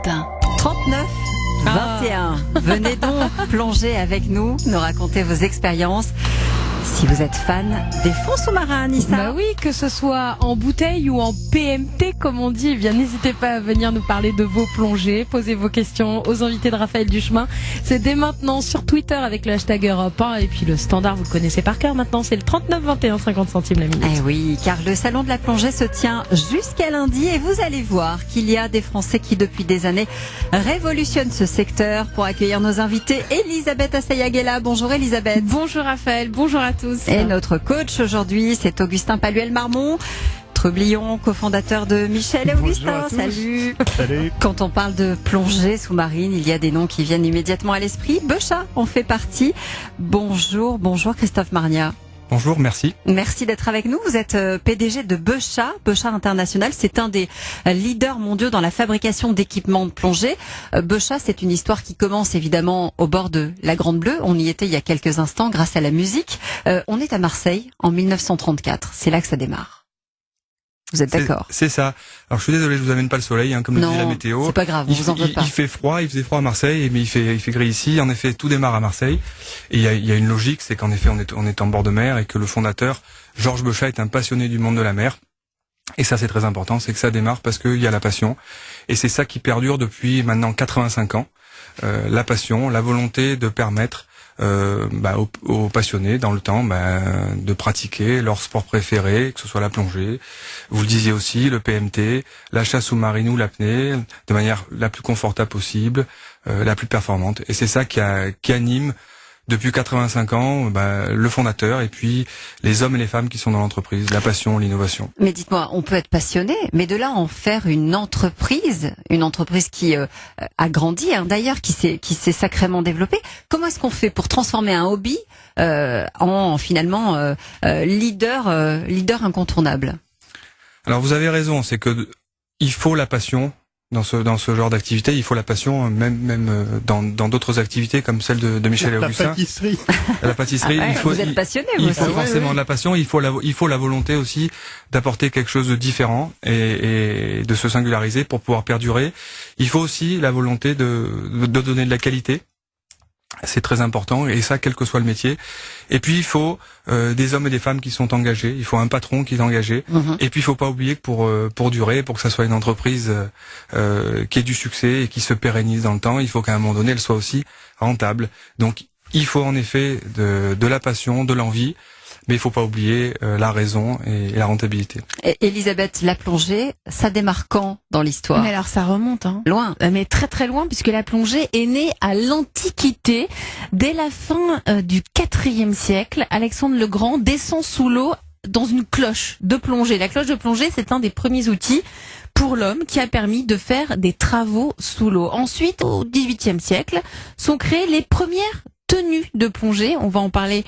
matin. 39 21. Venez donc plonger avec nous, nous raconter vos expériences. Si vous êtes fan des fonds sous-marins, Anissa. Bah oui, que ce soit en bouteille ou en PMT, comme on dit, eh bien n'hésitez pas à venir nous parler de vos plongées, posez vos questions aux invités de Raphaël Duchemin. C'est dès maintenant sur Twitter avec le hashtag Europe 1 et puis le standard, vous le connaissez par cœur maintenant, c'est le 39 21 50 centimes la minute. Eh oui, car le salon de la plongée se tient jusqu'à lundi et vous allez voir qu'il y a des Français qui depuis des années révolutionnent ce secteur. Pour accueillir nos invités, Elisabeth Assayag-Ella. Bonjour Elisabeth. Bonjour Raphaël, bonjour à tous. Et notre coach aujourd'hui, c'est Augustin Paluel-Marmont. Trublion, cofondateur de Michel et Augustin. Salut. Salut. Quand on parle de plongée sous-marine, il y a des noms qui viennent immédiatement à l'esprit. Beuchat en fait partie. Bonjour Christophe Marnia. Bonjour, merci. Merci d'être avec nous. Vous êtes PDG de Beuchat International. C'est un des leaders mondiaux dans la fabrication d'équipements de plongée. Beuchat, c'est une histoire qui commence évidemment au bord de la Grande Bleue. On y était il y a quelques instants grâce à la musique. On est à Marseille en 1934. C'est là que ça démarre. Vous êtes d'accord? C'est ça. Alors je suis désolé, je vous amène pas le soleil, comme le dit la météo. C'est pas grave, on vous en veut pas. Il fait froid, il faisait froid à Marseille, mais il fait gris ici. En effet, tout démarre à Marseille. Et il y a une logique, c'est qu'en effet, on est en bord de mer et que le fondateur, Georges Beuchat, est un passionné du monde de la mer. Et ça, c'est très important, c'est que ça démarre parce qu'il y a la passion. Et c'est ça qui perdure depuis maintenant 85 ans. La passion, la volonté de permettre aux passionnés dans le temps de pratiquer leur sport préféré, que ce soit la plongée, vous le disiez aussi, le PMT, la chasse sous-marine ou l'apnée, de manière la plus confortable possible, la plus performante. Et c'est ça qui anime depuis 85 ans le fondateur et puis les hommes et les femmes qui sont dans l'entreprise, la passion, l'innovation. Mais dites-moi, on peut être passionné, mais de là en faire une entreprise qui a grandi, d'ailleurs, qui s'est sacrément développée. Comment est-ce qu'on fait pour transformer un hobby en finalement leader incontournable? Alors vous avez raison, c'est que il faut la passion. Dans ce genre d'activité, il faut la passion, même dans d'autres activités comme celle de Michel et Augustin. La pâtisserie. La pâtisserie. Ah ouais, vous êtes passionné, vous aussi. Il faut forcément de la passion. Il faut la volonté aussi d'apporter quelque chose de différent et de se singulariser pour pouvoir perdurer. Il faut aussi la volonté de donner de la qualité. C'est très important, et ça, quel que soit le métier. Et puis, il faut des hommes et des femmes qui sont engagés. Il faut un patron qui est engagé. Et puis, il faut pas oublier que pour durer, pour que ça soit une entreprise qui ait du succès et qui se pérennise dans le temps, il faut qu'à un moment donné, elle soit aussi rentable. Donc, il faut en effet de la passion, de l'envie, mais il faut pas oublier la raison et la rentabilité. Elisabeth, la plongée, ça démarre quand dans l'histoire? Mais alors ça remonte, loin. Mais très très loin, puisque la plongée est née à l'Antiquité. Dès la fin du IVe siècle, Alexandre le Grand descend sous l'eau dans une cloche de plongée. La cloche de plongée, c'est un des premiers outils pour l'homme qui a permis de faire des travaux sous l'eau. Ensuite, au XVIIIe siècle, sont créées les premières tenues de plongée. On va en parler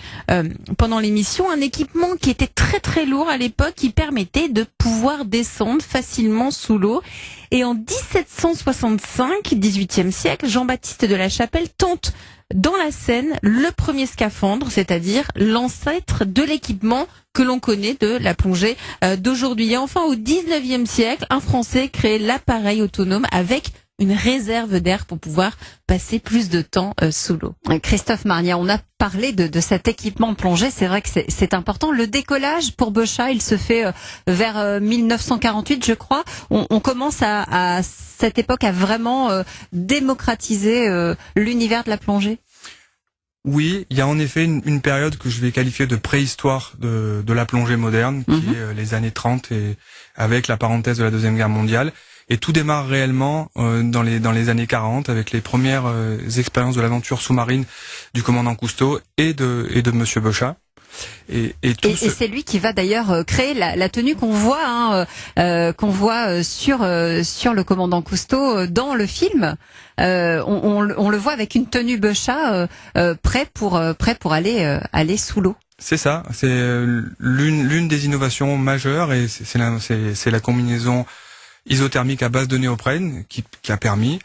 pendant l'émission. Un équipement qui était très très lourd à l'époque, qui permettait de pouvoir descendre facilement sous l'eau. Et en 1765, XVIIIe siècle, Jean-Baptiste de la Chapelle tente dans la Seine le premier scaphandre, c'est-à-dire l'ancêtre de l'équipement que l'on connaît de la plongée d'aujourd'hui. Et enfin, au XIXe siècle, un Français crée l'appareil autonome avec une réserve d'air pour pouvoir passer plus de temps sous l'eau. Christophe Marnia, on a parlé de cet équipement de plongée, c'est vrai que c'est important. Le décollage pour Beuchat, il se fait vers 1948, je crois. On commence à cette époque à vraiment démocratiser l'univers de la plongée. Oui, il y a en effet une période que je vais qualifier de préhistoire de la plongée moderne, qui est les années 30 et avec la parenthèse de la Deuxième Guerre mondiale. Et tout démarre réellement dans les années 40 avec les premières expériences de l'aventure sous-marine du commandant Cousteau et de Monsieur Beuchat. Et c'est lui qui va d'ailleurs créer la tenue qu'on voit sur le commandant Cousteau dans le film. On le voit avec une tenue Beuchat prêt pour aller sous l'eau. C'est ça, c'est l'une des innovations majeures et c'est la combinaison isothermique à base de néoprène qui a permis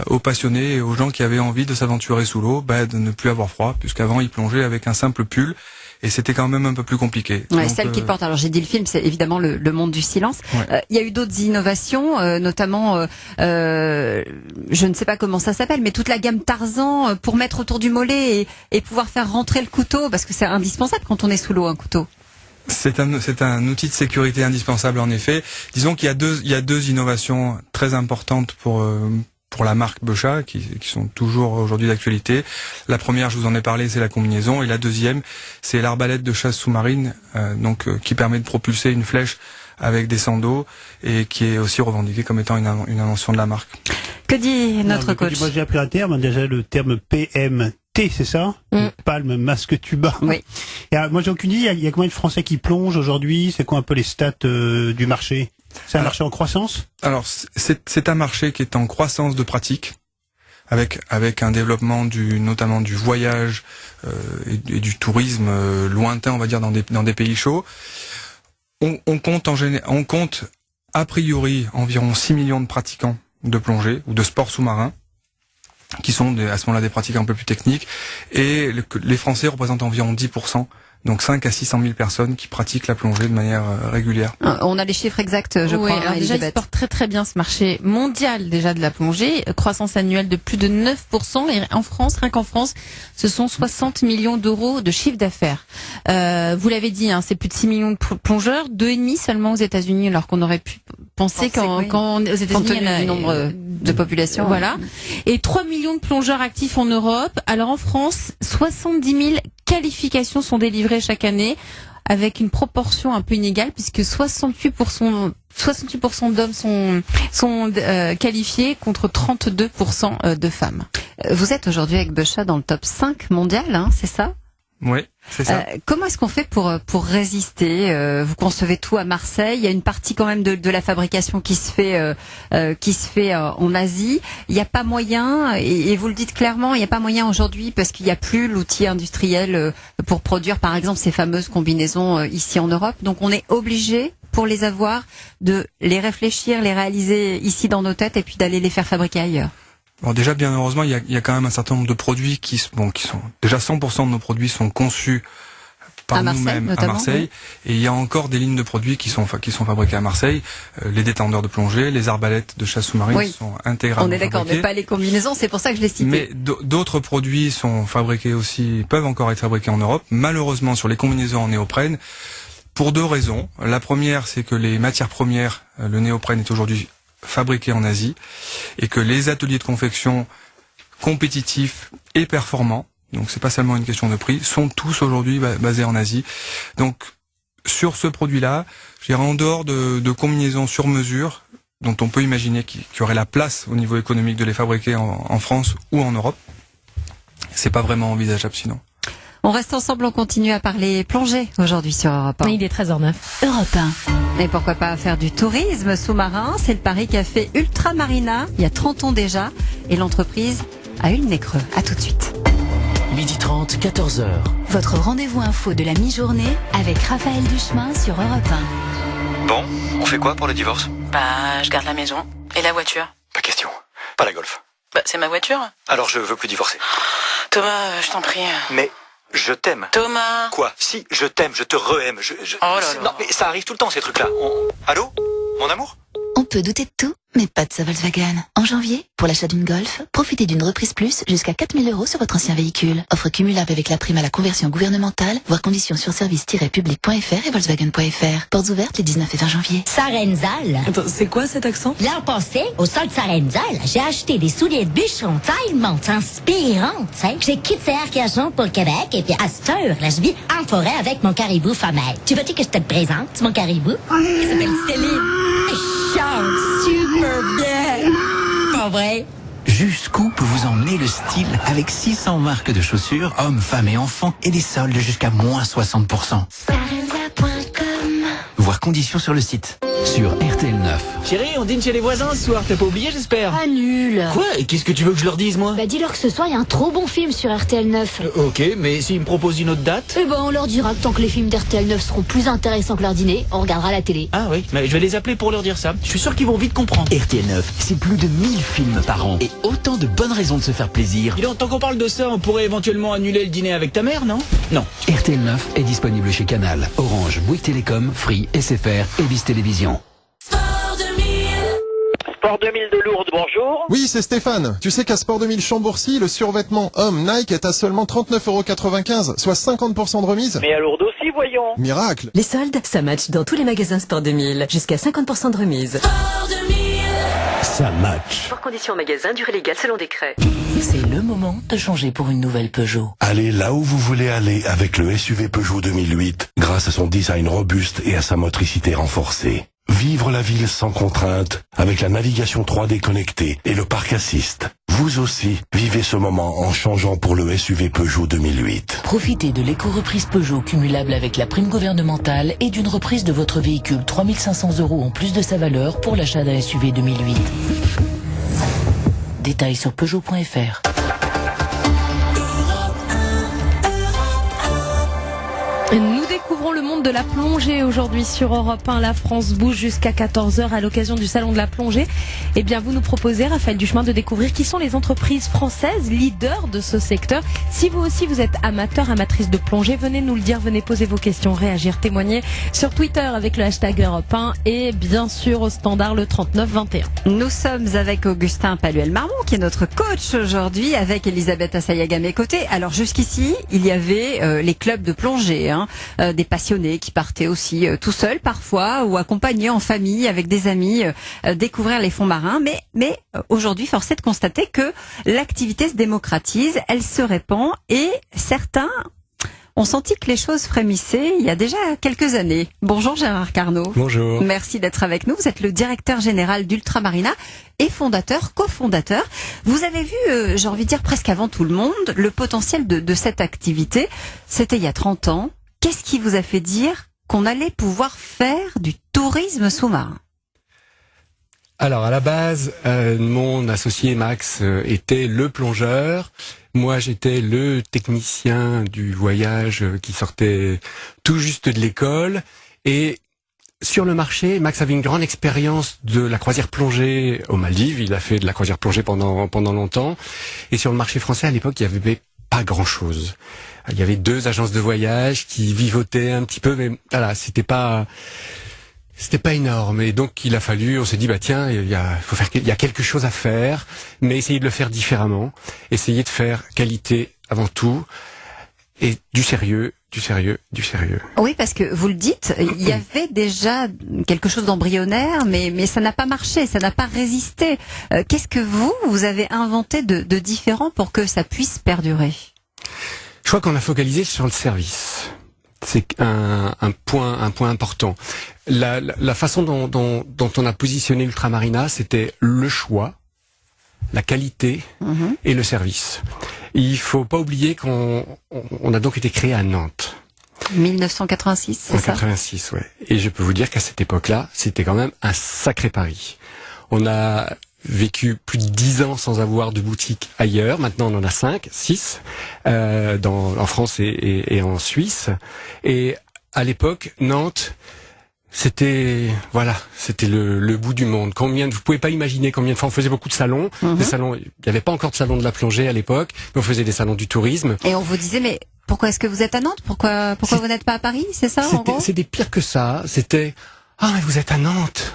aux passionnés et aux gens qui avaient envie de s'aventurer sous l'eau de ne plus avoir froid, puisqu'avant ils plongeaient avec un simple pull et c'était quand même un peu plus compliqué. Ouais, Donc, celle qui porte. Alors j'ai dit le film, c'est évidemment le monde du silence. Ouais. Il y a eu d'autres innovations, notamment, je ne sais pas comment ça s'appelle, mais toute la gamme Tarzan pour mettre autour du mollet et pouvoir faire rentrer le couteau, parce que c'est indispensable quand on est sous l'eau, un couteau. C'est un outil de sécurité indispensable en effet. Disons qu'il y a deux innovations très importantes pour la marque Bochat qui sont toujours aujourd'hui d'actualité. La première, je vous en ai parlé, c'est la combinaison, et la deuxième, c'est l'arbalète de chasse sous-marine, qui permet de propulser une flèche avec des sangs d'eau et qui est aussi revendiquée comme étant une invention de la marque. Que dit notre coach? Moi j'ai appris un terme, déjà le terme PMT, c'est ça? Palme, masque, tuba. Oui. Et moi j'ai aucune idée, il y a combien de Français qui plongent aujourd'hui? C'est quoi un peu les stats du marché? C'est un marché en croissance? Alors c'est un marché qui est en croissance de pratique, avec un développement notamment du voyage et du tourisme lointain, on va dire, dans des pays chauds. On compte a priori environ 6 millions de pratiquants de plongée ou de sport sous-marin, qui sont à ce moment-là des pratiques un peu plus techniques, et les Français représentent environ 10%, donc 5 à 600 000 personnes qui pratiquent la plongée de manière régulière. On a les chiffres exacts, je crois. Alors déjà, il se porte très très bien ce marché mondial déjà de la plongée, croissance annuelle de plus de 9%, et en France, rien qu'en France, ce sont 60 millions d'euros de chiffre d'affaires. Vous l'avez dit, c'est plus de 6 millions de plongeurs, 2,5 seulement aux États-Unis, alors qu'on aurait pu penser quand aux États-Unis, compte tenu du nombre de population. Voilà. Et 3 millions de plongeurs actifs en Europe. Alors en France, 70 000 qualifications sont délivrées chaque année, avec une proportion un peu inégale, puisque 68% d'hommes sont qualifiés contre 32% de femmes. Vous êtes aujourd'hui avec Bochat dans le top 5 mondial, c'est ça? Oui, c'est ça. Comment est-ce qu'on fait pour résister? Vous concevez tout à Marseille. Il y a une partie quand même de la fabrication qui se fait en Asie. Il n'y a pas moyen, et vous le dites clairement, il n'y a pas moyen aujourd'hui parce qu'il n'y a plus l'outil industriel pour produire, par exemple, ces fameuses combinaisons ici en Europe. Donc on est obligé, pour les avoir, de les réfléchir, les réaliser ici dans nos têtes et puis d'aller les faire fabriquer ailleurs. Bon, déjà, bien heureusement, il y a quand même un certain nombre de produits qui sont déjà 100% de nos produits sont conçus par nous-mêmes à Marseille, oui. Et il y a encore des lignes de produits qui sont fabriquées à Marseille. Les détendeurs de plongée, les arbalètes de chasse sous-marine sont intégralement fabriquées. On est d'accord, mais pas les combinaisons, c'est pour ça que je l'ai cité. Mais d'autres produits sont fabriqués aussi, peuvent encore être fabriqués en Europe. Malheureusement, sur les combinaisons en néoprène, pour deux raisons. La première, c'est que les matières premières, le néoprène est aujourd'hui fabriqués en Asie, et que les ateliers de confection compétitifs et performants, donc c'est pas seulement une question de prix, sont tous aujourd'hui basés en Asie. Donc sur ce produit-là, je dirais en dehors de combinaisons sur mesure, dont on peut imaginer qu'il y aurait la place au niveau économique de les fabriquer en France ou en Europe, c'est pas vraiment envisageable sinon. On reste ensemble, on continue à parler plongée aujourd'hui sur Europe 1. Il est 13h09. Europe 1. Et pourquoi pas faire du tourisme sous-marin? C'est le pari qu'a fait Ultramarina il y a 30 ans déjà. Et l'entreprise a eu le nez creux. À tout de suite. 12h30, 14h. Votre rendez-vous info de la mi-journée avec Raphaël Duchemin sur Europe 1. Bon, on fait quoi pour le divorce? Je garde la maison. Et la voiture? Pas question. Pas la Golf. C'est ma voiture. Alors je veux plus divorcer. Thomas, je t'en prie. Mais je t'aime. Thomas. Quoi? Si, je t'aime, je te re-aime. Oh là là. Non, mais ça arrive tout le temps ces trucs-là. Allô? Mon amour? On peut douter de tout, mais pas de sa Volkswagen. En janvier, pour l'achat d'une Golf, profitez d'une reprise plus jusqu'à 4 000 € sur votre ancien véhicule. Offre cumulable avec la prime à la conversion gouvernementale, voire conditions sur service-public.fr et Volkswagen.fr. Portes ouvertes les 19 et 20 janvier. Sarenzal. Attends, c'est quoi cet accent? L'an passé, au sol de Sarenzal, j'ai acheté des souliers de bûcheron tellement inspirantes, J'ai quitté Arcachon pour le Québec et puis à cette heure, là, je vis en forêt avec mon caribou femelle. Tu veux-tu que je te le présente, mon caribou? Il s'appelle Céline. Il chante super bien. Pas vrai? Jusqu'où peut vous emmener le style avec 600 marques de chaussures, hommes, femmes et enfants, et des soldes jusqu'à moins 60%. Sarenza.com. Voir conditions sur le site. Sur RTL 9. Chérie, on dîne chez les voisins ce soir, t'as pas oublié j'espère? Ah nul. Quoi? Et qu'est-ce que tu veux que je leur dise moi? Bah dis-leur que ce soir il y a un trop bon film sur RTL 9. Ok, mais s'ils me proposent une autre date? Eh ben on leur dira que tant que les films d'RTL 9 seront plus intéressants que leur dîner, on regardera la télé. Ah oui, mais je vais les appeler pour leur dire ça. Je suis sûr qu'ils vont vite comprendre. RTL 9, c'est plus de 1000 films par an et autant de bonnes raisons de se faire plaisir. Dis donc, tant qu'on parle de ça, on pourrait éventuellement annuler le dîner avec ta mère, non? Non. RTL 9 est disponible chez Canal, Orange, Bouygues Télécom, Free, SFR et Viz Télévision. Sport 2000 de Lourdes, bonjour. Oui, c'est Stéphane. Tu sais qu'à Sport 2000 Chambourcy, le survêtement homme Nike est à seulement 39,95 €, soit 50% de remise. Mais à Lourdes aussi, voyons. Miracle. Les soldes, ça match dans tous les magasins Sport 2000, jusqu'à 50% de remise. Sport 2000. Ça match. Pour conditions en magasin, durée légale selon décret. C'est le moment de changer pour une nouvelle Peugeot. Allez là où vous voulez aller avec le SUV Peugeot 2008, grâce à son design robuste et à sa motricité renforcée. Vivre la ville sans contrainte, avec la navigation 3D connectée et le parc assist. Vous aussi, vivez ce moment en changeant pour le SUV Peugeot 2008. Profitez de l'éco-reprise Peugeot cumulable avec la prime gouvernementale et d'une reprise de votre véhicule 3 500 € en plus de sa valeur pour l'achat d'un SUV 2008. Détails sur Peugeot.fr. Nous découvrons le monde de la plongée aujourd'hui sur Europe 1. La France bouge jusqu'à 14h à l'occasion du Salon de la plongée. Eh bien, vous nous proposez, Raphaël Duchemin, de découvrir qui sont les entreprises françaises leaders de ce secteur. Si vous aussi vous êtes amateur, amatrice de plongée, venez nous le dire, venez poser vos questions, réagir, témoigner sur Twitter avec le hashtag Europe 1 et bien sûr au standard le 3921. Nous sommes avec Augustin Paluel-Marmont qui est notre coach aujourd'hui, avec Elisabeth Assayaga à mes côtés. Alors jusqu'ici, il y avait les clubs de plongée, des passionnés qui partaient aussi tout seuls parfois ou accompagnés en famille avec des amis découvrir les fonds marins. Mais aujourd'hui, force est de constater que l'activité se démocratise, elle se répand et certains ont senti que les choses frémissaient il y a déjà quelques années. Bonjour Gérard Carnot. Bonjour. Merci d'être avec nous. Vous êtes le directeur général d'Ultramarina et cofondateur. Vous avez vu, j'ai envie de dire presque avant tout le monde, le potentiel de cette activité. C'était il y a 30 ans. Qu'est-ce qui vous a fait dire qu'on allait pouvoir faire du tourisme sous-marin ? Alors à la base, mon associé Max était le plongeur. Moi, j'étais le technicien du voyage qui sortait tout juste de l'école. Et sur le marché, Max avait une grande expérience de la croisière plongée aux Maldives. Il a fait de la croisière plongée pendant longtemps. Et sur le marché français, à l'époque, il y avait pas grand-chose. Il y avait 2 agences de voyage qui vivotaient un petit peu, mais voilà, c'était pas énorme. Et donc on s'est dit tiens, il y a quelque chose à faire, mais essayer de le faire différemment, essayer de faire qualité avant tout et du sérieux. Oui, parce que vous le dites, il y avait déjà quelque chose d'embryonnaire, mais ça n'a pas marché, ça n'a pas résisté. Qu'est-ce que vous avez inventé de différent pour que ça puisse perdurer ? Je crois qu'on a focalisé sur le service. C'est un point important. La façon dont on a positionné Ultramarina, c'était le choix, la qualité et le service. Il faut pas oublier qu'on a donc été créé à Nantes. 1986, c'est ça ? 1986, ouais. Et je peux vous dire qu'à cette époque-là, c'était quand même un sacré pari. On a vécu plus de 10 ans sans avoir de boutique ailleurs. Maintenant, on en a 5, 6 en France et en Suisse. Et à l'époque, Nantes, c'était le bout du monde. Vous pouvez pas imaginer combien de fois on faisait beaucoup de salons. Des salons, il n'y avait pas encore de salon de la plongée à l'époque, mais on faisait des salons du tourisme. Et on vous disait mais pourquoi est-ce que vous êtes à Nantes ? Pourquoi vous n'êtes pas à Paris ? C'est ça en gros ? C'était pire que ça. C'était mais vous êtes à Nantes.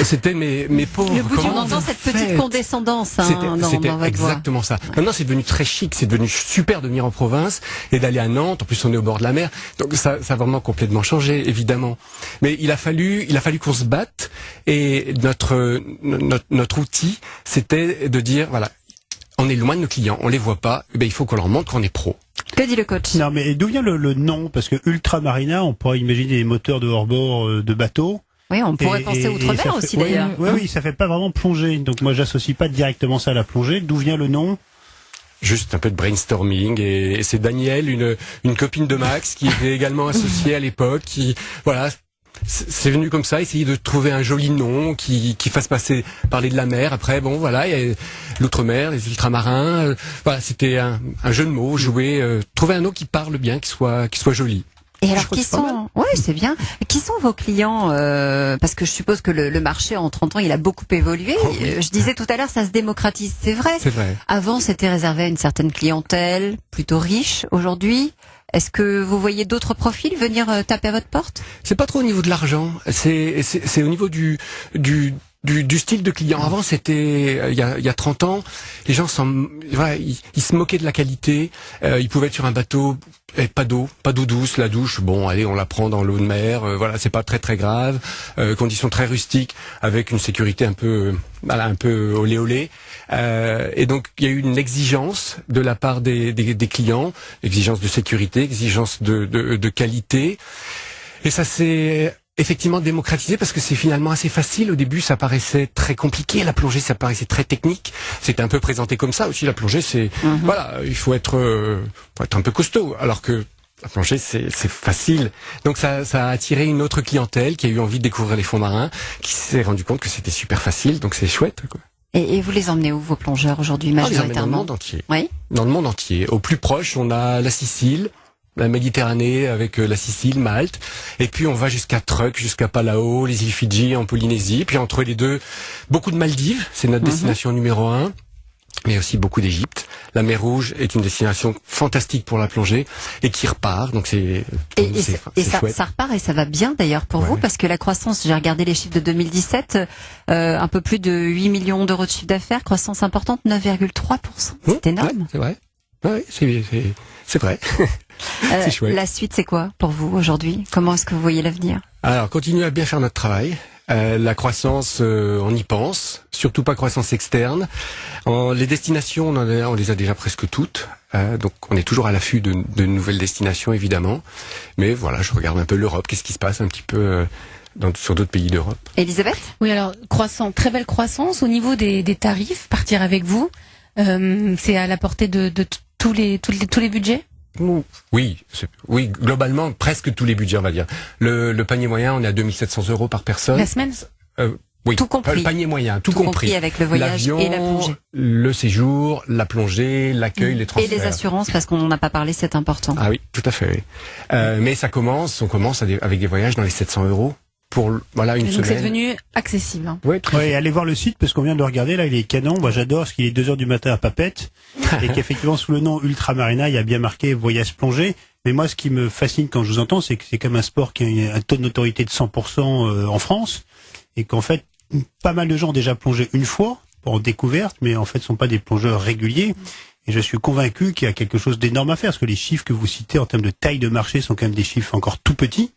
C'était mes pauvres. Le bout on entend cette petite condescendance dans votre exactement voix. ça. Maintenant, c'est devenu très chic, c'est devenu super de venir en province et d'aller à Nantes. En plus, on est au bord de la mer, donc ça a vraiment complètement changé, évidemment. Mais il a fallu qu'on se batte et notre outil, c'était de dire on est loin de nos clients, on les voit pas. Il faut qu'on leur montre qu'on est pro. Que dit le coach ? Non, mais d'où vient le nom ? Parce que Ultramarina, on pourrait imaginer des moteurs de hors-bord de bateaux. Oui, on pourrait penser outre-mer aussi d'ailleurs. Oui, ça fait pas vraiment plongée. Donc moi, j'associe pas directement ça à la plongée. D'où vient le nom ? Juste un peu de brainstorming et c'est Danielle, une copine de Max, qui était également associée à l'époque, c'est venu comme ça, essayer de trouver un joli nom qui fasse parler de la mer. Après, bon, voilà, il y a l'outre-mer, les ultramarins. Voilà, c'était un jeu de mots, trouver un nom qui parle bien, qui soit joli. Et alors, oui, c'est bien. Qui sont vos clients parce que je suppose que le marché en 30 ans, il a beaucoup évolué. Oh, oui. Je disais tout à l'heure, ça se démocratise, c'est vrai. C'est vrai. Avant, c'était réservé à une certaine clientèle, plutôt riche. Aujourd'hui, est-ce que vous voyez d'autres profils venir taper à votre porte? C'est pas trop au niveau de l'argent. C'est au niveau du style de client. Avant, c'était il y a 30 ans, les gens ils se moquaient de la qualité. Ils pouvaient être sur un bateau, pas d'eau douce, la douche. Bon, allez, on la prend dans l'eau de mer. Voilà, c'est pas très très grave. Conditions très rustiques, avec une sécurité un peu olé olé. Et donc, il y a eu une exigence de la part des clients, exigence de sécurité, exigence de qualité. Et ça s'est effectivement démocratisé parce que c'est finalement assez facile. Au début, ça paraissait très compliqué. La plongée, ça paraissait très technique. C'était un peu présenté comme ça aussi. La plongée, c'est voilà, il faut être un peu costaud. Alors que la plongée, c'est facile. Donc ça a attiré une autre clientèle qui a eu envie de découvrir les fonds marins, qui s'est rendu compte que c'était super facile. Donc c'est chouette, quoi. Et vous les emmenez où, vos plongeurs, aujourd'hui, majoritairement? Dans le monde entier. Oui. Dans le monde entier. Au plus proche, on a la Sicile, la Méditerranée avec la Sicile, Malte, et puis on va jusqu'à Truk, jusqu'à Palau, les îles Fidji en Polynésie, puis entre les deux, beaucoup de Maldives, c'est notre destination numéro 1, mais aussi beaucoup d'Égypte. La mer Rouge est une destination fantastique pour la plongée et qui repart, donc c'est chouette. Ça repart et ça va bien d'ailleurs pour vous, parce que la croissance, j'ai regardé les chiffres de 2017, un peu plus de 8 millions d'euros de chiffre d'affaires, croissance importante, 9,3%. C'est énorme. Ouais, c'est vrai. Ouais, c'est vrai. C'est chouette. La suite, c'est quoi pour vous aujourd'hui? Comment est-ce que vous voyez l'avenir? Alors, continuer à bien faire notre travail. La croissance, on y pense. Surtout pas croissance externe. Les destinations, on les a déjà presque toutes. Donc, on est toujours à l'affût de nouvelles destinations, évidemment. Mais voilà, je regarde un peu l'Europe. Qu'est-ce qui se passe un petit peu sur d'autres pays d'Europe? Elisabeth? Oui, alors, très belle croissance. Au niveau des tarifs, partir avec vous, c'est à la portée de tous les budgets? Oui, globalement, presque tous les budgets, on va dire. Le panier moyen, on est à 2700 € par personne. La semaine? Oui. Tout compris. Le panier moyen, tout compris. Avec le voyage et la plongée. Le séjour, la plongée, l'accueil, les transferts. Et les assurances, parce qu'on n'en a pas parlé, c'est important. Ah oui, tout à fait. Oui. Mais on commence avec des voyages dans les 700 €. Pour une donc semaine. C'est devenu accessible. Hein. Oui, allez voir le site parce qu'on vient de le regarder là, il est canon. Moi j'adore parce qu'il est 2h du matin à Papette et qu'effectivement sous le nom Ultramarina il y a bien marqué voyage plongée. Mais moi ce qui me fascine quand je vous entends, c'est que c'est comme un sport qui a un taux de notoriété de 100% en France et qu'en fait pas mal de gens ont déjà plongé une fois en découverte, mais en fait ne sont pas des plongeurs réguliers. Et je suis convaincu qu'il y a quelque chose d'énorme à faire, parce que les chiffres que vous citez en termes de taille de marché sont quand même des chiffres encore tout petits.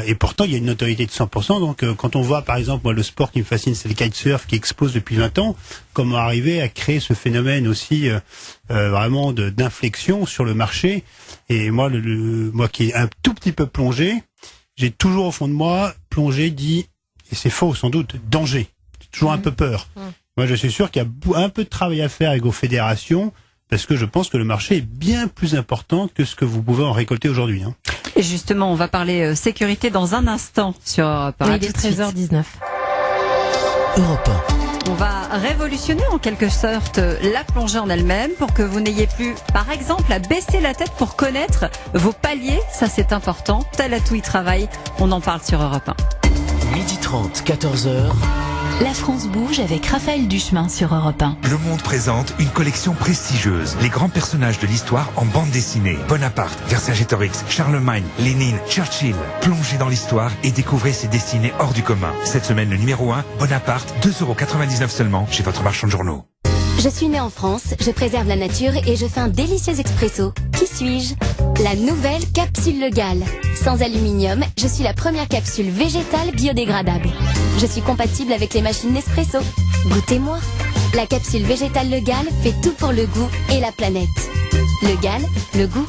Et pourtant, il y a une notoriété de 100%. Donc, quand on voit, par exemple, moi, le sport qui me fascine, c'est le kitesurf qui explose depuis 20 ans. Comment arriver à créer ce phénomène aussi vraiment d'inflexion sur le marché? Et moi, moi qui ai un tout petit peu plongé, j'ai toujours au fond de moi, plongé dit, et c'est faux sans doute, danger. J'ai toujours un peu peur. Moi, je suis sûr qu'il y a un peu de travail à faire avec vos fédérations, parce que je pense que le marché est bien plus important que ce que vous pouvez en récolter aujourd'hui. Hein. Et justement, on va parler sécurité dans un instant sur Europe 1. Il est 13h19. Europe 1. On va révolutionner en quelque sorte la plongée en elle-même pour que vous n'ayez plus, par exemple, à baisser la tête pour connaître vos paliers. Ça, c'est important. Talatou y travaille. On en parle sur Europe 1. 12h30, 14h. La France bouge avec Raphaël Duchemin sur Europe 1. Le Monde présente une collection prestigieuse. Les grands personnages de l'histoire en bande dessinée. Bonaparte, Vercingétorix, Charlemagne, Lénine, Churchill. Plongez dans l'histoire et découvrez ces destinées hors du commun. Cette semaine, le numéro 1, Bonaparte, 2,99 € seulement chez votre marchand de journaux. Je suis née en France, je préserve la nature et je fais un délicieux expresso. Qui suis-je? La nouvelle capsule Le Gall. Sans aluminium, je suis la première capsule végétale biodégradable. Je suis compatible avec les machines Nespresso. Goûtez-moi. La capsule végétale Le Gall fait tout pour le goût et la planète. Le Gall, le goût.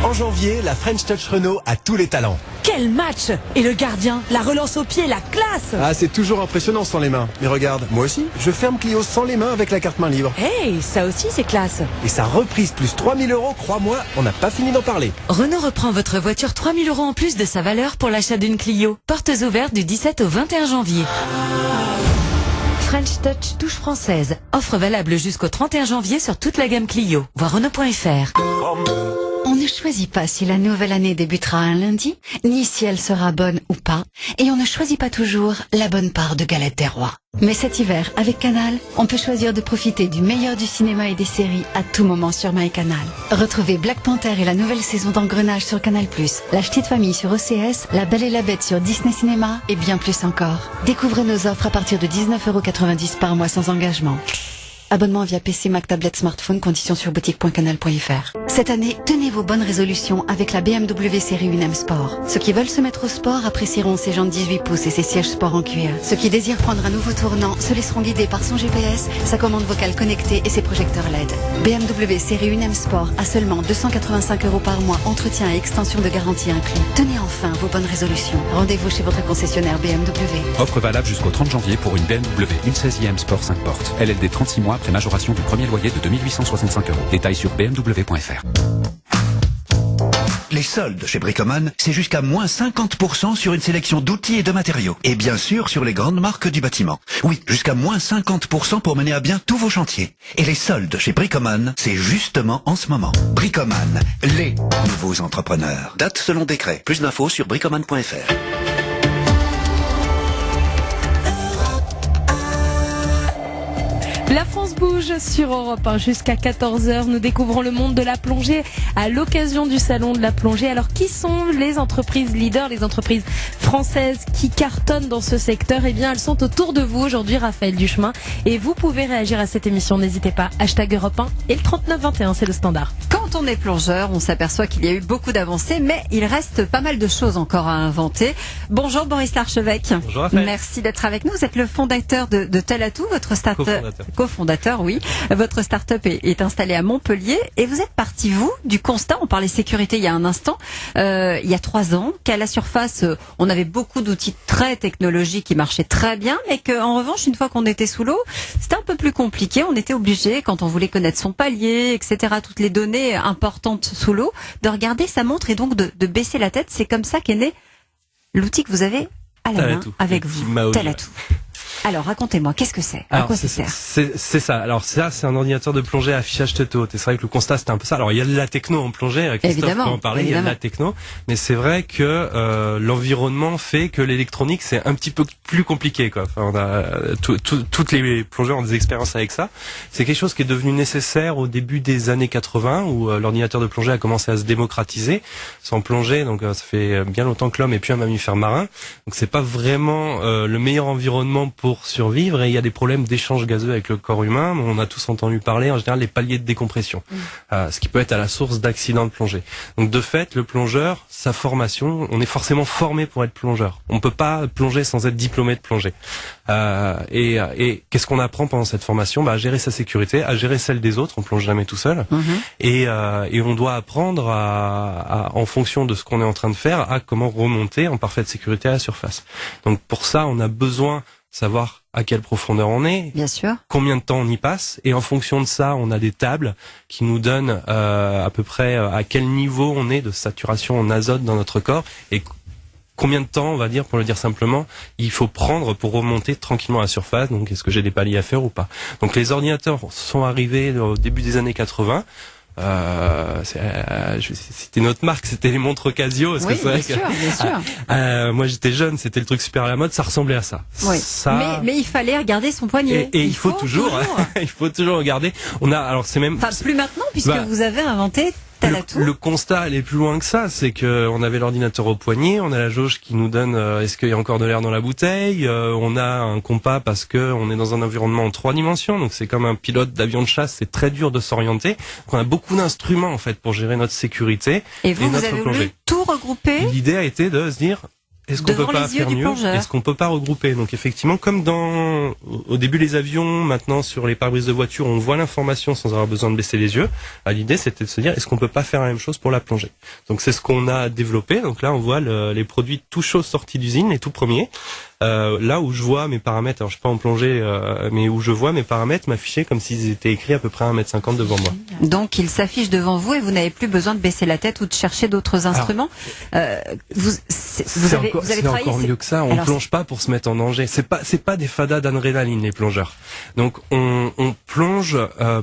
En janvier, la French Touch Renault a tous les talents. Que Quel match! Et le gardien, la relance au pied, la classe! Ah, c'est toujours impressionnant sans les mains. Mais regarde, moi aussi, je ferme Clio sans les mains avec la carte main libre. Hey, ça aussi c'est classe! Et sa reprise plus 3000 €, crois-moi, on n'a pas fini d'en parler. Renault reprend votre voiture 3000 € en plus de sa valeur pour l'achat d'une Clio. Portes ouvertes du 17 au 21 janvier. French Touch touche française. Offre valable jusqu'au 31 janvier sur toute la gamme Clio. Voir Renault.fr. On ne choisit pas si la nouvelle année débutera un lundi, ni si elle sera bonne ou pas, et on ne choisit pas toujours la bonne part de galette des rois. Mais cet hiver, avec Canal, on peut choisir de profiter du meilleur du cinéma et des séries à tout moment sur MyCanal. Retrouvez Black Panther et la nouvelle saison d'Engrenage sur Canal+, La Petite Famille sur OCS, La Belle et la Bête sur Disney Cinéma, et bien plus encore. Découvrez nos offres à partir de 19,90 € par mois sans engagement. Abonnement via PC, Mac, tablette, smartphone, conditions sur boutique.canal.fr. Cette année, tenez vos bonnes résolutions avec la BMW série 1M Sport. Ceux qui veulent se mettre au sport apprécieront ses jantes 18 pouces et ses sièges sport en cuir. Ceux qui désirent prendre un nouveau tournant se laisseront guider par son GPS, sa commande vocale connectée et ses projecteurs LED. BMW série 1M Sport à seulement 285 € par mois, entretien et extension de garantie inclus. Tenez enfin vos bonnes résolutions. Rendez-vous chez votre concessionnaire BMW. Offre valable jusqu'au 30 janvier pour une BMW, une 16e Sport 5 portes. LLD 36 mois après majoration du premier loyer de 2865 €. Détails sur bmw.fr. Les soldes chez Bricoman, c'est jusqu'à moins 50% sur une sélection d'outils et de matériaux. Et bien sûr sur les grandes marques du bâtiment. Oui, jusqu'à moins 50% pour mener à bien tous vos chantiers. Et les soldes chez Bricoman, c'est justement en ce moment. Bricoman, les nouveaux entrepreneurs. Date selon décret. Plus d'infos sur bricoman.fr. La France bouge sur Europe 1 jusqu'à 14h. Nous découvrons le monde de la plongée à l'occasion du salon de la plongée. Alors, qui sont les entreprises leaders, les entreprises françaises qui cartonnent dans ce secteur? Eh bien, elles sont autour de vous aujourd'hui, Raphaël Duchemin. Et vous pouvez réagir à cette émission. N'hésitez pas. Hashtag Europe 1 et le 3921, c'est le standard. Quand on est plongeur, on s'aperçoit qu'il y a eu beaucoup d'avancées, mais il reste pas mal de choses encore à inventer. Bonjour Boris Larchevêque. Bonjour Raphaël. Merci d'être avec nous. Vous êtes le fondateur de Talatou, votre start-up. Cofondateur, oui. Votre start-up est installée à Montpellier et vous êtes parti, vous, du constat, on parlait sécurité il y a un instant, il y a 3 ans, qu'à la surface, on avait beaucoup d'outils très technologiques qui marchaient très bien, mais qu'en revanche, une fois qu'on était sous l'eau, c'était un peu plus compliqué. On était obligé, quand on voulait connaître son palier, etc., toutes les données importantes sous l'eau, de regarder sa montre et donc de baisser la tête. C'est comme ça qu'est né l'outil que vous avez à la main avec vous. Talatou. Alors, racontez-moi, qu'est-ce que c'est? À quoi ça sert? C'est ça. Alors, ça, c'est un ordinateur de plongée à affichage tête haute. Et c'est vrai que le constat, c'était un peu ça. Alors, il y a de la techno en plongée. Christophe peut en parler. Évidemment. Il y a de la techno. Mais c'est vrai que l'environnement fait que l'électronique, c'est un petit peu plus compliqué, quoi. Enfin, on a toutes les plongeurs ont des expériences avec ça. C'est quelque chose qui est devenu nécessaire au début des années 80, où l'ordinateur de plongée a commencé à se démocratiser. Sans plongée, donc ça fait bien longtemps que l'homme est plus un mammifère marin. Donc, c'est pas vraiment le meilleur environnement pour survivre, et il y a des problèmes d'échange gazeux avec le corps humain. On a tous entendu parler en général des paliers de décompression, ce qui peut être à la source d'accidents de plongée. Donc de fait, le plongeur, sa formation, on est forcément formé pour être plongeur. On peut pas plonger sans être diplômé de plongée. Et qu'est-ce qu'on apprend pendant cette formation? À gérer sa sécurité, à gérer celle des autres. On plonge jamais tout seul. Et on doit apprendre en fonction de ce qu'on est en train de faire, à comment remonter en parfaite sécurité à la surface. Donc pour ça, on a besoin savoir à quelle profondeur on est, bien sûr, combien de temps on y passe, et en fonction de ça, on a des tables qui nous donnent à peu près à quel niveau on est de saturation en azote dans notre corps, et combien de temps, on va dire, pour le dire simplement, il faut prendre pour remonter tranquillement à la surface. Donc, est-ce que j'ai des paliers à faire ou pas? Donc, les ordinateurs sont arrivés au début des années 80. C'était notre marque, c'était les montres Casio. Oui, bien sûr. Moi j'étais jeune, c'était le truc super à la mode, ça ressemblait à ça. Oui. Mais il fallait regarder son poignet. Et il faut toujours, il faut toujours regarder. Alors c'est même. Enfin, plus maintenant, puisque vous avez inventé Le constat allait plus loin que ça, c'est que on avait l'ordinateur au poignet, on a la jauge qui nous donne est-ce qu'il y a encore de l'air dans la bouteille, on a un compas parce que on est dans un environnement en 3 dimensions, donc c'est comme un pilote d'avion de chasse, c'est très dur de s'orienter. Donc on a beaucoup d'instruments en fait pour gérer notre sécurité et vous avez voulu tout regrouper. L'idée a été de se dire est-ce qu'on peut pas faire mieux? Est-ce qu'on peut pas regrouper? Donc effectivement, comme au début les avions, maintenant sur les pare-brises de voiture, on voit l'information sans avoir besoin de baisser les yeux. L'idée, c'était de se dire, est-ce qu'on peut pas faire la même chose pour la plongée? Donc c'est ce qu'on a développé. Donc là, on voit les produits tout chauds sortis d'usine, les tout premiers. Là où je vois mes paramètres, alors je suis pas en plongée, mais où je vois mes paramètres m'afficher comme s'ils étaient écrits à peu près à 1,50 m devant moi. Donc ils s'affichent devant vous et vous n'avez plus besoin de baisser la tête ou de chercher d'autres instruments. Vous avez travaillé. Encore mieux que ça. On plonge pas pour se mettre en danger. C'est pas des fadas d'adrénaline, les plongeurs. Donc on plonge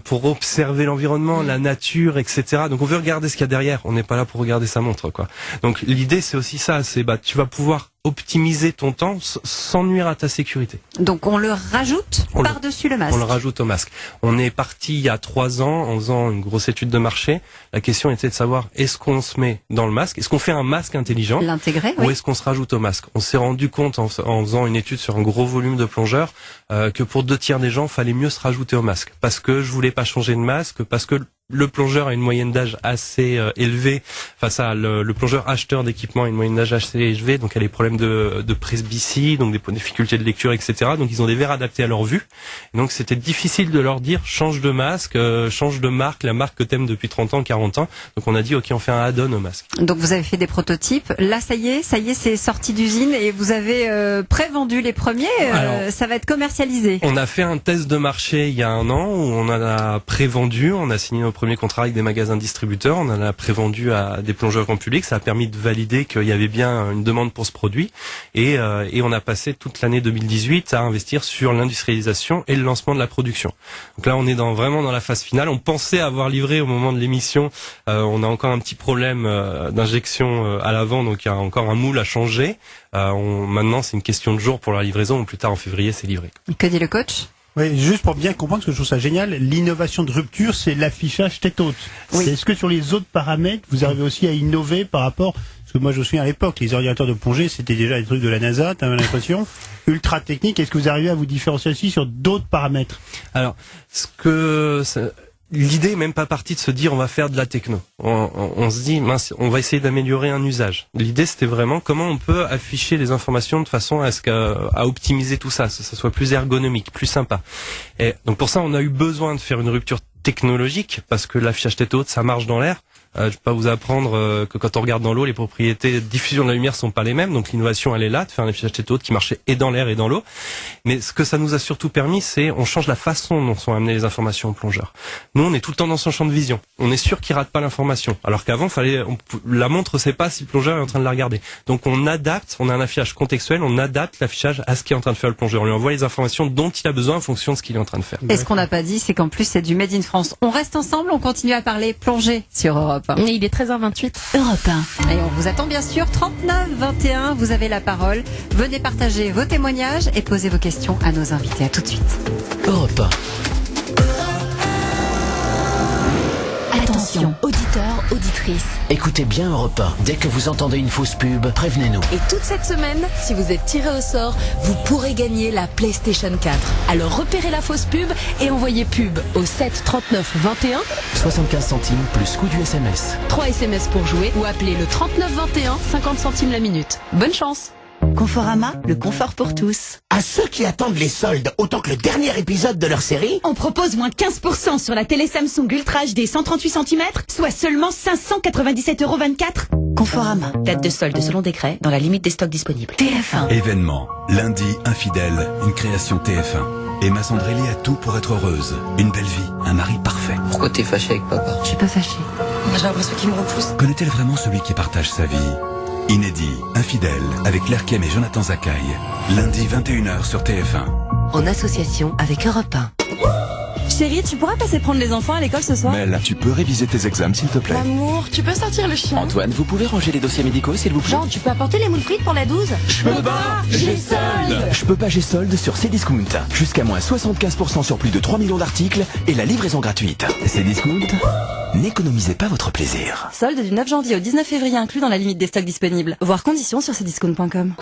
pour observer l'environnement, la nature, etc. Donc on veut regarder ce qu'il y a derrière. On n'est pas là pour regarder sa montre, quoi. Donc l'idée c'est aussi ça. C'est tu vas pouvoir optimiser ton temps sans nuire à ta sécurité. Donc on le rajoute par-dessus le masque. On le rajoute au masque. On est parti il y a 3 ans en faisant une grosse étude de marché. La question était de savoir, est-ce qu'on se met dans le masque? Est-ce qu'on fait un masque intelligent? L'intégrer, oui. Ou est-ce qu'on se rajoute au masque? On s'est rendu compte en faisant une étude sur un gros volume de plongeurs que pour 2/3 des gens, fallait mieux se rajouter au masque. Parce que je voulais pas changer de masque, parce que le plongeur a une moyenne d'âge assez élevée. Enfin ça, le plongeur acheteur d'équipement a une moyenne d'âge assez élevée, donc il y a des problèmes de presbytie, donc des difficultés de lecture, etc. Donc ils ont des verres adaptés à leur vue. Et donc c'était difficile de leur dire change de masque, change de marque, la marque que t'aimes depuis 30 ans, 40 ans. Donc on a dit ok, on fait un add-on au masque. Donc vous avez fait des prototypes. Là ça y est, c'est sorti d'usine et vous avez pré-vendu les premiers. Alors, ça va être commercialisé. On a fait un test de marché il y a 1 an où on en a pré-vendu, on a signé nos premier contrat avec des magasins distributeurs, on en a prévendu à des plongeurs grand public, ça a permis de valider qu'il y avait bien une demande pour ce produit et on a passé toute l'année 2018 à investir sur l'industrialisation et le lancement de la production. Donc là on est vraiment dans la phase finale, on pensait avoir livré au moment de l'émission, on a encore un petit problème d'injection à l'avant, donc il y a encore un moule à changer. Maintenant c'est une question de jours pour la livraison, ou plus tard en février c'est livré. Que dit le coach? Oui, juste pour bien comprendre, parce que je trouve ça génial, l'innovation de rupture, c'est l'affichage tête haute. Oui. Est-ce que sur les autres paramètres, vous arrivez aussi à innover par rapport, parce que moi je me souviens à l'époque, les ordinateurs de plongée, c'était déjà des trucs de la NASA, t'as l'impression, ultra technique. Est-ce que vous arrivez à vous différencier aussi sur d'autres paramètres? Alors, l'idée est même pas partie de se dire on va faire de la techno. On se dit mince, on va essayer d'améliorer un usage. L'idée c'était vraiment comment on peut afficher les informations de façon à optimiser tout ça, que ça soit plus ergonomique, plus sympa. Et donc pour ça on a eu besoin de faire une rupture technologique parce que l'affichage tête haute ça marche dans l'air. Je vais pas vous apprendre que quand on regarde dans l'eau, les propriétés de diffusion de la lumière sont pas les mêmes. Donc l'innovation, elle est là, de faire un affichage tête haute qui marchait et dans l'air et dans l'eau. Mais ce que ça nous a surtout permis, c'est on change la façon dont sont amenées les informations aux plongeurs. Nous, on est tout le temps dans son champ de vision. On est sûr qu'il rate pas l'information. Alors qu'avant, la montre sait pas si le plongeur est en train de la regarder. Donc on adapte, on a un affichage contextuel, on adapte l'affichage à ce qu'est en train de faire le plongeur. On lui envoie les informations dont il a besoin en fonction de ce qu'il est en train de faire. Et ce qu'on n'a pas dit, c'est qu'en plus c'est du Made in France. On reste ensemble, on continue à parler plongée sur Europe 1. Il est 13h28. Europe 1. Et on vous attend bien sûr. 39 21, vous avez la parole. Venez partager vos témoignages et poser vos questions à nos invités. À tout de suite. Europe 1. Attention, auditeurs, auditrices. Écoutez bien Europe 1. Dès que vous entendez une fausse pub, prévenez-nous. Et toute cette semaine, si vous êtes tiré au sort, vous pourrez gagner la PlayStation 4. Alors repérez la fausse pub et envoyez pub au 7 39 21. 75 centimes plus coût du SMS. 3 SMS pour jouer ou appelez le 39 21, 50 centimes la minute. Bonne chance. Conforama, le confort pour tous. À ceux qui attendent les soldes autant que le dernier épisode de leur série, on propose moins 15% sur la télé Samsung Ultra HD 138 cm, soit seulement 597,24 €. Conforama. Date de solde selon décret, dans la limite des stocks disponibles. TF1. Événement. Lundi, Infidèle, une création TF1. Emma Sandrelli a tout pour être heureuse. Une belle vie, un mari parfait. Pourquoi t'es fâchée avec papa? Je suis pas fâchée. J'ai l'impression qu'il me repousse. Connaît-elle vraiment celui qui partage sa vie? Inédit, Infidèle, avec Lerkem et Jonathan Zakaï. Lundi 21h sur TF1. En association avec Europe 1. Chérie, tu pourras passer prendre les enfants à l'école ce soir? Mel, tu peux réviser tes examens s'il te plaît. L'amour, tu peux sortir le chien? Antoine, vous pouvez ranger les dossiers médicaux s'il vous plaît? Jean, tu peux apporter les moules frites pour la 12? Je peux pas, j'ai solde. Je peux pas, j'ai solde sur Cdiscount. Jusqu'à moins 75% sur plus de 3 millions d'articles et la livraison gratuite. Cdiscount, n'économisez pas votre plaisir. Solde du 9 janvier au 19 février inclus dans la limite des stocks disponibles. Voir conditions sur cdiscount.com.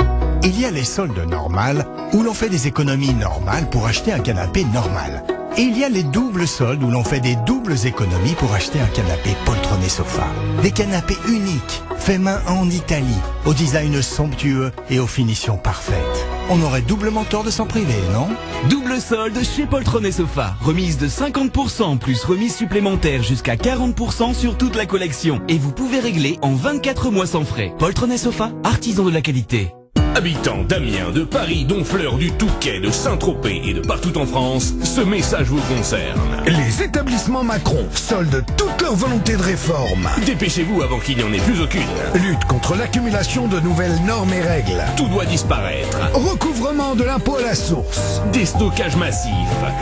Il y a les soldes normales où l'on fait des économies normales pour acheter un canapé normal. Et il y a les doubles soldes où l'on fait des doubles économies pour acheter un canapé poltronné sofa. Des canapés uniques, faits main en Italie, au design somptueux et aux finitions parfaites. On aurait doublement tort de s'en priver, non? Double solde chez Poltronné Sofa. Remise de 50% plus remise supplémentaire jusqu'à 40% sur toute la collection. Et vous pouvez régler en 24 mois sans frais. Poltronné Sofa, artisan de la qualité. Habitants d'Amiens, de Paris, d'Honfleur, du Touquet, de Saint-Tropez et de partout en France, ce message vous concerne. Les établissements Macron soldent toute leur volonté de réforme. Dépêchez-vous avant qu'il n'y en ait plus aucune. Lutte contre l'accumulation de nouvelles normes et règles. Tout doit disparaître. Recouvrement de l'impôt à la source. Déstockage massif.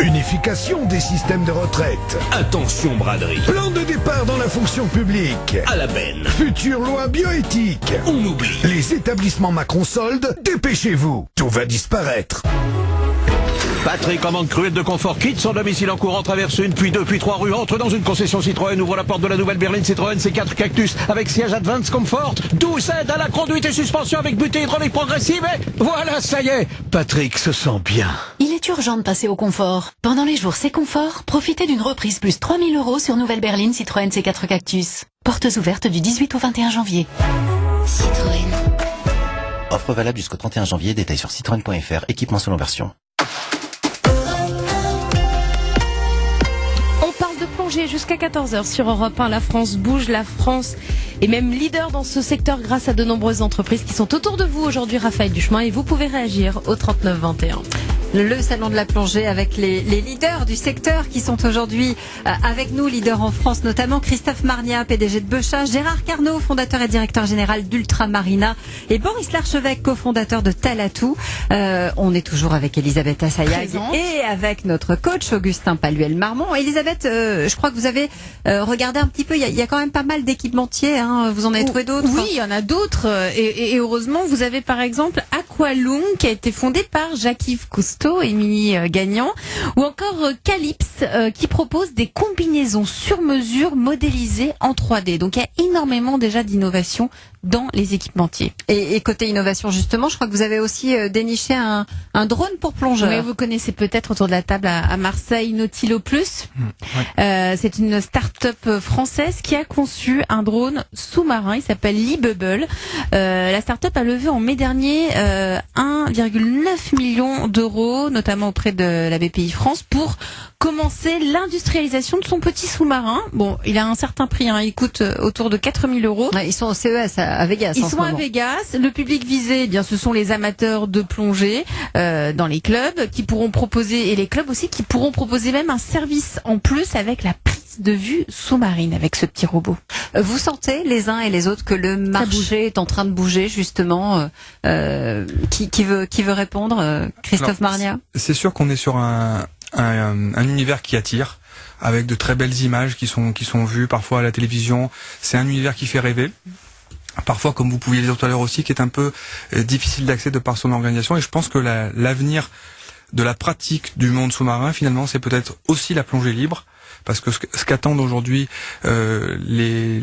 Unification des systèmes de retraite. Attention braderie. Plan de départ dans la fonction publique. À la benne. Future loi bioéthique. On oublie. Les établissements Macron soldent. Dépêchez-vous, tout va disparaître. Patrick, en manque cruel de confort, quitte son domicile en courant, traverse une, puis deux, puis trois rues, entre dans une concession Citroën, ouvre la porte de la nouvelle berline Citroën C4 Cactus avec siège Advance Comfort, 12 aides à la conduite et suspension avec butée hydraulique progressive et voilà, ça y est, Patrick se sent bien. Il est urgent de passer au confort. Pendant les jours C'est Confort, profitez d'une reprise plus 3 000 € sur nouvelle berline Citroën C4 Cactus. Portes ouvertes du 18 au 21 janvier. Citroën. Offre valable jusqu'au 31 janvier, détail sur citroën.fr, équipement selon version. On parle de plongée jusqu'à 14h sur Europe 1. La France bouge, la France est même leader dans ce secteur grâce à de nombreuses entreprises qui sont autour de vous aujourd'hui, Raphaël Duchemin, et vous pouvez réagir au 39 21. Le salon de la plongée avec les leaders du secteur qui sont aujourd'hui avec nous, leaders en France notamment, Christophe Marnia, PDG de Beuchat, Gérard Carnot, fondateur et directeur général d'Ultramarina, et Boris Larchevêque, cofondateur de Talatou. On est toujours avec Elisabeth Assayag et avec notre coach Augustin Paluel-Marmont. Elisabeth, je crois que vous avez regardé un petit peu, il y a quand même pas mal d'équipementiers, hein. Vous en avez trouvé d'autres? Oui, il y en a d'autres, et heureusement, vous avez par exemple Aqualung qui a été fondé par Jacques-Yves Cousteau, Émilie Gagnant, ou encore Calypse qui propose des combinaisons sur mesure modélisées en 3D. Donc il y a énormément déjà d'innovation dans les équipementiers. Et côté innovation justement, je crois que vous avez aussi déniché un drone pour plongeurs. Oui, vous connaissez peut-être autour de la table à Marseille Nautilo Plus. C'est une start-up française qui a conçu un drone sous-marin. Il s'appelle Libubble. La start-up a levé en mai dernier 1,9 million d'euros, notamment auprès de la BPI France, pour commencer l'industrialisation de son petit sous-marin. Bon, il a un certain prix, hein. Il coûte autour de 4 000 €. Ouais, ils sont au CES à Vegas. Ils sont à Vegas. Le public visé, eh bien, ce sont les amateurs de plongée dans les clubs qui pourront proposer, et les clubs aussi qui pourront proposer même un service en plus avec la prise de vue sous-marine avec ce petit robot. Vous sentez les uns et les autres que le marché est en train de bouger justement? Qui veut répondre? Christophe Marnia. C'est sûr qu'on est sur un univers qui attire, avec de très belles images qui sont vues parfois à la télévision. C'est un univers qui fait rêver. Parfois, comme vous pouviez le dire tout à l'heure aussi, qui est un peu difficile d'accès de par son organisation. Et je pense que l'avenir de la pratique du monde sous-marin, finalement, c'est peut-être aussi la plongée libre. Parce que ce qu'attendent aujourd'hui les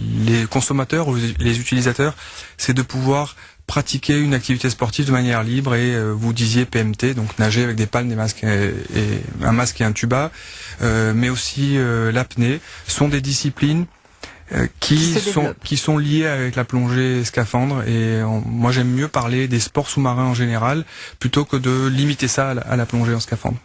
consommateurs ou les utilisateurs, c'est de pouvoir pratiquer une activité sportive de manière libre. Et vous disiez PMT, donc nager avec des palmes, des masques et un masque et un tuba, mais aussi l'apnée, sont des disciplines qui sont liées avec la plongée scaphandre. Et moi j'aime mieux parler des sports sous-marins en général plutôt que de limiter ça à la plongée en scaphandre.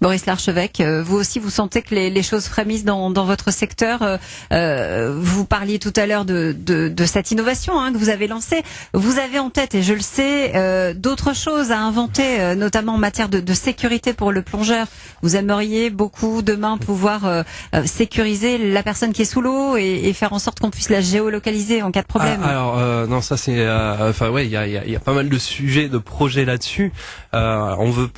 Boris Larchevêque, vous aussi, vous sentez que les choses frémissent dans votre secteur. Vous parliez tout à l'heure de cette innovation que vous avez lancée. Vous avez en tête, et je le sais, d'autres choses à inventer, notamment en matière de sécurité pour le plongeur. Vous aimeriez beaucoup demain pouvoir sécuriser la personne qui est sous l'eau et faire en sorte qu'on puisse la géolocaliser en cas de problème. Non, ça c'est, il y a pas mal de sujets, de projets là-dessus. On veut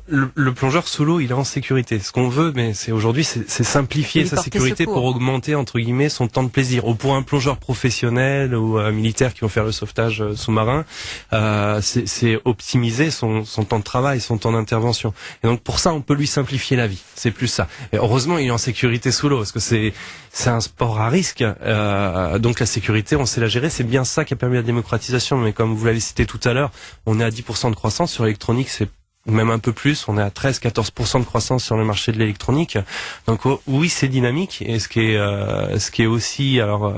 le plongeur sous l'eau, il est en sécurité. Ce qu'on veut, mais c'est simplifier sa sécurité pour augmenter entre guillemets son temps de plaisir. Ou pour un plongeur professionnel ou militaire qui vont faire le sauvetage sous-marin, c'est optimiser son temps de travail, son temps d'intervention. Et donc pour ça, on peut lui simplifier la vie. C'est plus ça. Et heureusement, il est en sécurité sous l'eau parce que c'est un sport à risque. Donc la sécurité, on sait la gérer. C'est bien ça qui a permis la démocratisation. Mais comme vous l'avez cité tout à l'heure, on est à 10% de croissance sur l'électronique. même un peu plus. On est à 13-14% de croissance sur le marché de l'électronique. Donc oui, c'est dynamique. Et ce qui est aussi, alors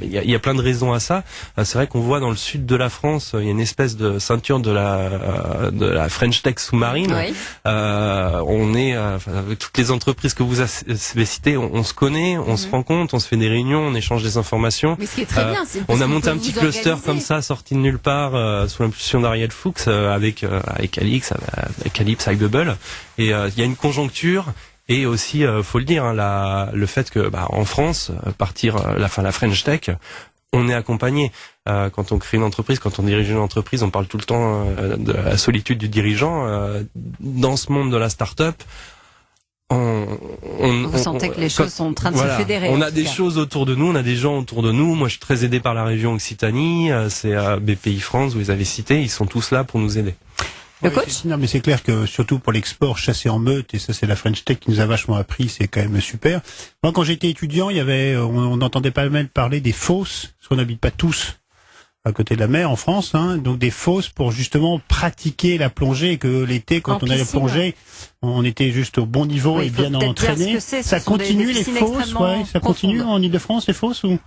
il y a plein de raisons à ça. C'est vrai qu'on voit dans le sud de la France, il y a une espèce de ceinture de la French Tech sous-marine. Oui. On est avec toutes les entreprises que vous avez citées, on se connaît, on se rencontre, on se fait des réunions, on échange des informations. Mais ce qui est très bien, c'est on a monté un petit cluster comme ça, sorti de nulle part, sous l'impulsion d'Ariel Fuchs, avec Alix, avec Calypse, avec Bubble, et il y a une conjoncture. Et aussi, faut le dire, hein, le fait que en France, la French Tech, on est accompagné. Quand on crée une entreprise, quand on dirige une entreprise, on parle tout le temps de la solitude du dirigeant. Dans ce monde de la start-up, vous sentez que les choses sont en train de se fédérer. On a des choses autour de nous, on a des gens autour de nous. Moi, je suis très aidé par la région Occitanie. C'est BPI France, vous les avez cités, ils sont tous là pour nous aider. Le coach ? Non, mais c'est clair que surtout pour l'export, chasser en meute, et ça c'est la French Tech qui nous a vachement appris, c'est quand même super. Moi, quand j'étais étudiant, on entendait pas mal parler des fosses, parce qu'on n'habite pas tous à côté de la mer en France, hein, donc des fosses pour justement pratiquer la plongée, et que l'été, quand on allait plonger, on était juste au bon niveau et bien entraîné. Ça continue les fosses, ça continue en Ile-de-France les fosses ou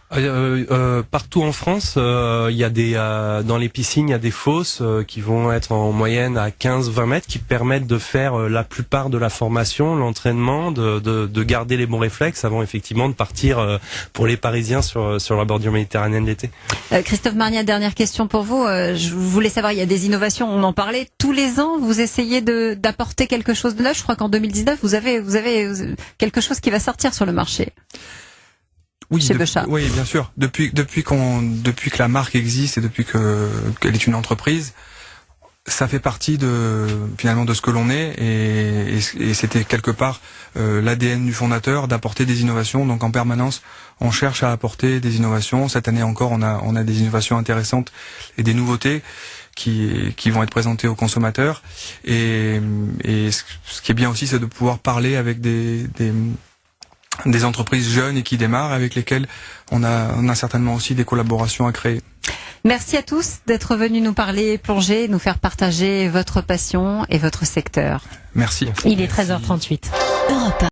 partout en France, il y a dans les piscines, il y a des fosses qui vont être en moyenne à 15-20 mètres, qui permettent de faire la plupart de la formation, l'entraînement, de garder les bons réflexes avant effectivement de partir pour les Parisiens sur la bordure méditerranéenne l'été. Christophe Marniat, dernière question pour vous. Je voulais savoir, il y a des innovations, on en parlait tous les ans. Vous essayez d'apporter quelque chose de neuf. Je crois qu'en 2019, vous avez quelque chose qui va sortir sur le marché. Oui, chez Bechart. Oui, bien sûr. Depuis que la marque existe et depuis qu'elle est une entreprise, ça fait partie finalement de ce que l'on est, et c'était quelque part l'ADN du fondateur d'apporter des innovations. Donc en permanence, on cherche à apporter des innovations. Cette année encore, on a des innovations intéressantes et des nouveautés qui vont être présentées aux consommateurs. Et ce qui est bien aussi, c'est de pouvoir parler avec des entreprises jeunes et qui démarrent, avec lesquelles on a certainement aussi des collaborations à créer. Merci à tous d'être venus nous parler plongée, nous faire partager votre passion et votre secteur. Merci. Il est 13h38. Europe 1.